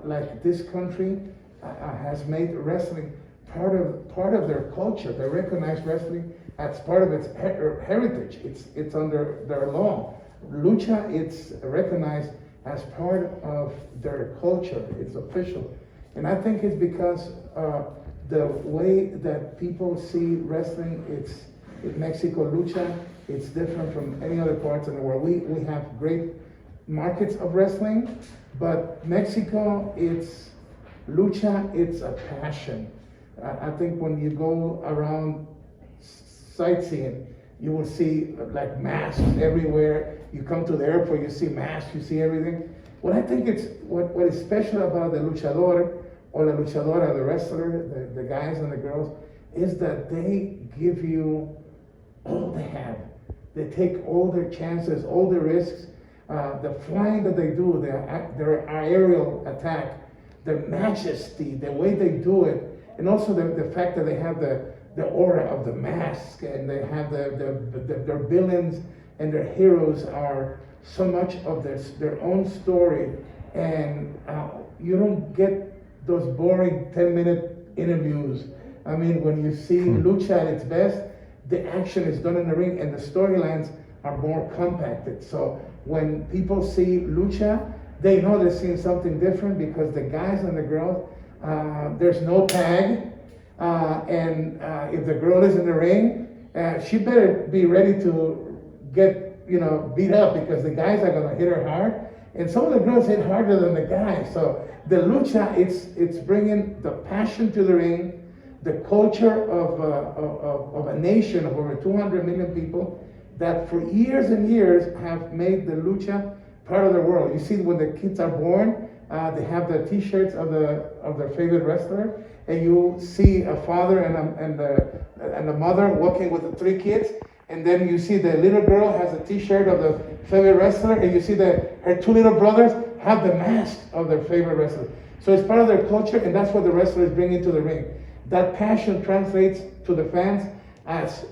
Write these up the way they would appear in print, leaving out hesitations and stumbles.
like this country has made wrestling part of their culture. They recognize wrestling as part of its heritage. It's under their law. Lucha, it's recognized as part of their culture. It's official. And I think it's because the way that people see wrestling, it's in Mexico, lucha, it's different from any other parts in the world. We have great markets of wrestling, but Mexico, it's lucha, it's a passion. I think when you go around sightseeing, you will see like masks everywhere. You come to the airport, you see masks, you see everything. What I think it's what is special about the luchador or la luchadora, the wrestler, the guys and the girls, is that they give you all they have. They take all their chances, all the risks. The flying that they do, their aerial attack, the majesty, the way they do it, and also the fact that they have the aura of the mask, and they have their villains and their heroes are so much of their own story, and you don't get those boring 10-minute interviews. I mean, when you see lucha at its best, the action is done in the ring, and the storylines are more compacted. So when people see lucha, they know they're seeing something different because the guys and the girls, there's no tag, and if the girl is in the ring, she better be ready to get beat up because the guys are gonna hit her hard, and some of the girls hit harder than the guys. So the lucha, it's bringing the passion to the ring, the culture of a nation of over 200 million people that for years and years have made the lucha part of the world. You see, when the kids are born, they have the T-shirts of their favorite wrestler, and you see a father and a mother walking with the 3 kids, and then you see the little girl has a T-shirt of the favorite wrestler, and you see her 2 little brothers have the mask of their favorite wrestler. So it's part of their culture, and that's what the wrestlers bring into the ring. That passion translates to the fans as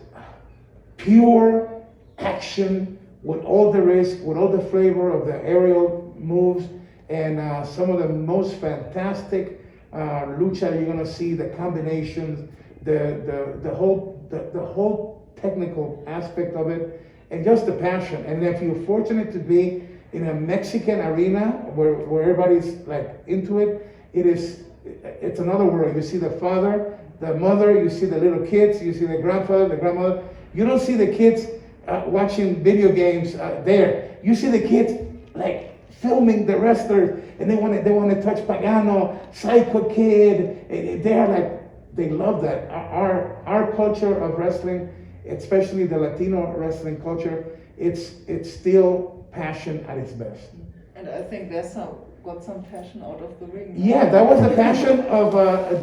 pure action with all the risk, with all the flavor of the aerial moves, and some of the most fantastic lucha you're gonna see, the combinations, the whole technical aspect of it, and just the passion. And if you're fortunate to be in a Mexican arena where everybody's like into it, it's another world. You see the father, the mother, you see the little kids, you see the grandfather, the grandmother. You don't see the kids watching video games there. You see the kids like filming the wrestlers, and they want to touch Pagano, Psycho Kid. They love that. Our culture of wrestling, especially the Latino wrestling culture, it's still passion at its best. And I think there's got some passion out of the ring. Yeah, that was the passion of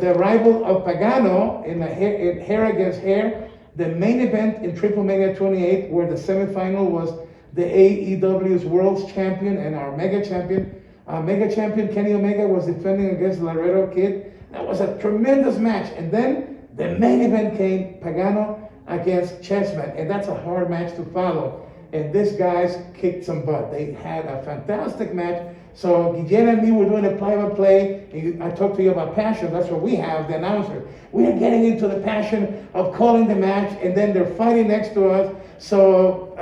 the rival of Pagano in hair against hair. The main event in Triple Mania 28, where the semifinal was the AEW's World's Champion and our Mega Champion. Mega Champion Kenny Omega was defending against Laredo Kid. That was a tremendous match. And then the main event came, Pagano against Chessman. And that's a hard match to follow. And these guys kicked some butt. They had a fantastic match. So Guillermo and me were doing a play-by-play. And I talked to you about passion. That's what we have, the announcer. We are getting into the passion of calling the match, and then they're fighting next to us. So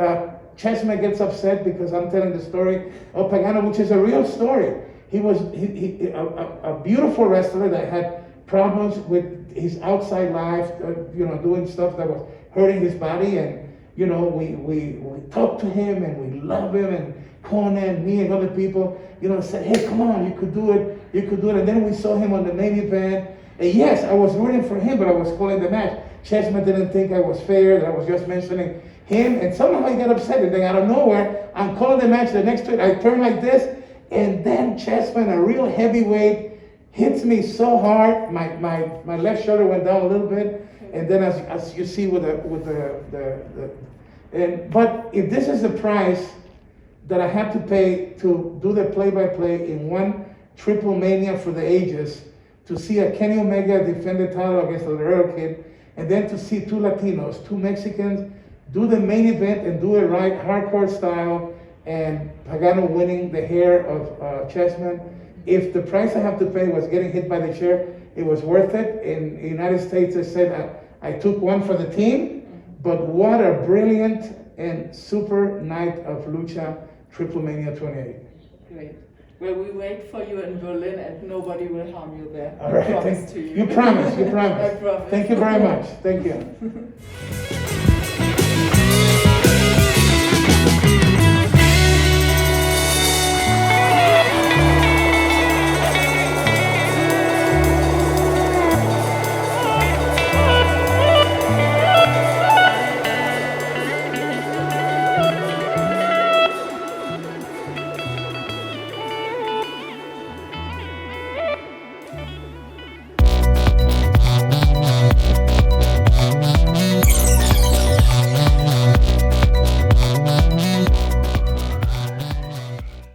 Chessman gets upset because I'm telling the story of Pagano, which is a real story. He was a beautiful wrestler that had problems with his outside life, doing stuff that was hurting his body, and we talked to him and we love him, and Conan, me and other people, said, hey, come on, you could do it. And then we saw him on the main event. And yes, I was rooting for him, but I was calling the match. Chessman didn't think I was fair, that I was just mentioning him, and somehow he got upset, and then out of nowhere, I'm calling the match. The next to it, I turn like this, and then Chessman, a real heavyweight, hits me so hard, my left shoulder went down a little bit, and then as you see but if this is the price that I had to pay to do the play-by-play in one Triple Mania for the ages, to see a Kenny Omega defend the title against a Laredo Kid, and then to see 2 Latinos, 2 Mexicans, do the main event and do it right, hardcore style, and Pagano winning the hair of Chessman, if the price I have to pay was getting hit by the chair, it was worth it. In the United States, they said I took one for the team, but what a brilliant and super night of Lucha Triple Mania 28. Great. Well, we wait for you in Berlin and nobody will harm you there. All right, I promise to you. You promise, you promise. I promise. Thank you very much. Thank you.